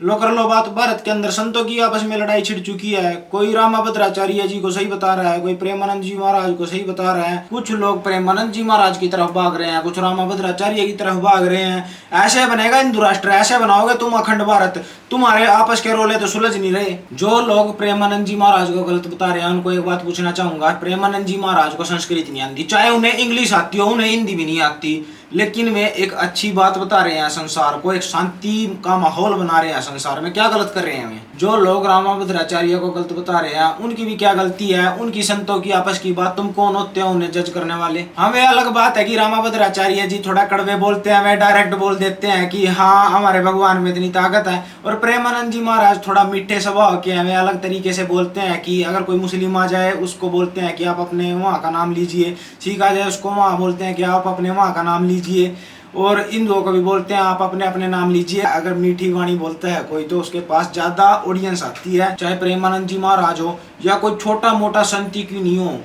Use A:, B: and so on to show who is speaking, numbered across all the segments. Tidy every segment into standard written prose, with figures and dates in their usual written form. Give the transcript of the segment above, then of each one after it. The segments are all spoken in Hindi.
A: लो कर लो बात, भारत के अंदर संतों की आपस में लड़ाई छिड़ चुकी है। कोई रामाभद्राचार्य जी को सही बता रहा है, कोई प्रेमानंद जी महाराज को सही बता रहा है। कुछ लोग प्रेमानंद जी महाराज की तरफ भाग रहे हैं, कुछ रामाभद्राचार्य की तरफ भाग रहे हैं। ऐसे बनेगा हिंदू राष्ट्र, ऐसे बनाओगे तुम अखंड भारत। तुम्हारे आपस के रोले तो सुलझ नहीं रहे। जो लोग प्रेमानंद जी महाराज को गलत बता रहे हैं उनको एक बात पूछना चाहूंगा, प्रेमानंद जी महाराज को संस्कृत नहीं आती, चाहे उन्हें इंग्लिश आती हो, उन्हें हिंदी भी नहीं आती, लेकिन वे एक अच्छी बात बता रहे हैं संसार को, एक शांति का माहौल बना रहे हैं संसार में। क्या गलत कर रहे हैं वे? जो लोग रामाभद्राचार्य को गलत बता रहे हैं उनकी भी क्या गलती है? उनकी संतों की आपस की बात, तुम कौन होते हो उन्हें जज करने वाले? हमें अलग बात है कि रामाभद्राचार्य जी थोड़ा कड़वे बोलते हैं, वे डायरेक्ट बोल देते हैं कि हाँ हमारे भगवान में इतनी ताकत है, और प्रेमानंद जी महाराज थोड़ा मीठे स्वभाव के हमें अलग तरीके से बोलते हैं कि अगर कोई मुस्लिम आ जाए उसको बोलते हैं कि आप अपने वहाँ का नाम लीजिए, सिख आ जाए उसको वहाँ बोलते हैं कि आप अपने वहाँ का नाम लीजिए, और हिंदुओं को भी बोलते हैं आप अपने अपने नाम लीजिए। अगर मीठी वाणी बोलता है कोई तो उसके पास ज्यादा ऑडियंस आती है, चाहे प्रेमानंद जी महाराज हो या कोई छोटा मोटा संत क्यों नहीं हो।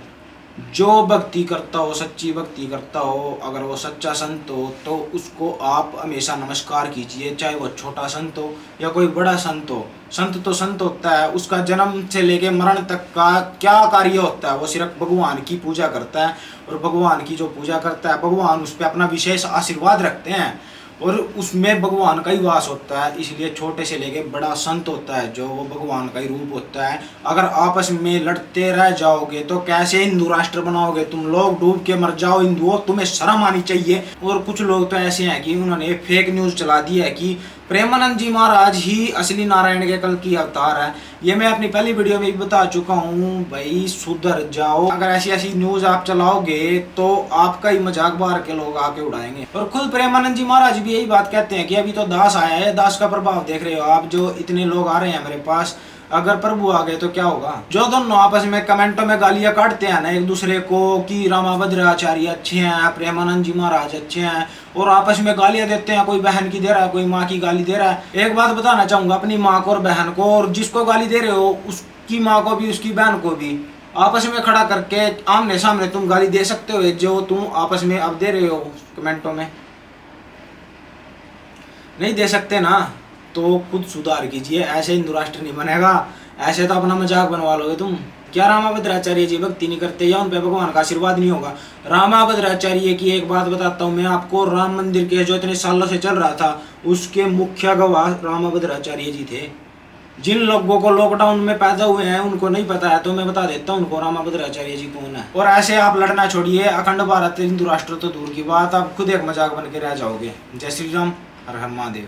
A: जो भक्ति करता हो, सच्ची भक्ति करता हो, अगर वो सच्चा संत हो तो उसको आप हमेशा नमस्कार कीजिए, चाहे वो छोटा संत हो या कोई बड़ा संत हो। संत तो संत होता है, उसका जन्म से लेके मरण तक का क्या कार्य होता है, वो सिर्फ भगवान की पूजा करता है, और भगवान की जो पूजा करता है भगवान उस पर अपना विशेष आशीर्वाद रखते हैं, और उसमें भगवान का ही वास होता है। इसलिए छोटे से लेके बड़ा संत होता है जो वो भगवान का ही रूप होता है। अगर आपस में लड़ते रह जाओगे तो कैसे हिंदू राष्ट्र बनाओगे? तुम लोग डूब के मर जाओ हिंदुओं, तुम्हें शर्म आनी चाहिए। और कुछ लोग तो ऐसे हैं कि उन्होंने फेक न्यूज चला दी है कि प्रेमानंद जी महाराज ही असली नारायण के कल की अवतार है। ये मैं अपनी पहली वीडियो में भी बता चुका हूँ, भाई सुधर जाओ। अगर ऐसी ऐसी न्यूज आप चलाओगे तो आपका ही मजाक बाहर के लोग आके उड़ाएंगे। और खुद प्रेमानंद जी महाराज भी यही बात कहते हैं कि अभी तो दास आया है, दास का प्रभाव देख रहे हो आप, जो इतने लोग आ रहे हैं मेरे पास, अगर प्रभु आ गए तो क्या होगा? जो दोनों आपस में कमेंटों में गालियां काटते हैं ना एक दूसरे को कि रामाभद्राचार्य अच्छे हैं, प्रेमानंद जी महाराज अच्छे हैं, और आपस में गालियां देते हैं, कोई बहन की दे रहा है, कोई माँ की गाली दे रहा है। एक बात बताना चाहूंगा अपनी माँ को और बहन को, और जिसको गाली दे रहे हो उसकी माँ को भी उसकी बहन को भी आपस में खड़ा करके आमने सामने तुम गाली दे सकते हो, जो तुम आपस में अब दे रहे हो कमेंटों में। नहीं दे सकते ना, तो खुद सुधार कीजिए। ऐसे हिंदू राष्ट्र नहीं बनेगा, ऐसे तो अपना मजाक बनवा लोगे तुम। क्या रामाभद्राचार्य जी भक्ति नहीं करते या उन पे भगवान का आशीर्वाद नहीं होगा? रामाभद्राचार्य की एक बात बताता हूँ मैं आपको, राम मंदिर के जो इतने सालों से चल रहा था उसके मुख्य गवाह रामाभद्राचार्य जी थे। जिन लोगों को लॉकडाउन में पैदा हुए हैं उनको नहीं पता है तो मैं बता देता हूँ उनको रामाभद्राचार्य जी कौन है। और ऐसे आप लड़ना छोड़िए, अखंड भारत हिंदू राष्ट्र तो दूर की बात, आप खुद एक मजाक बन के रह जाओगे। जय श्री राम, हर हर महादेव।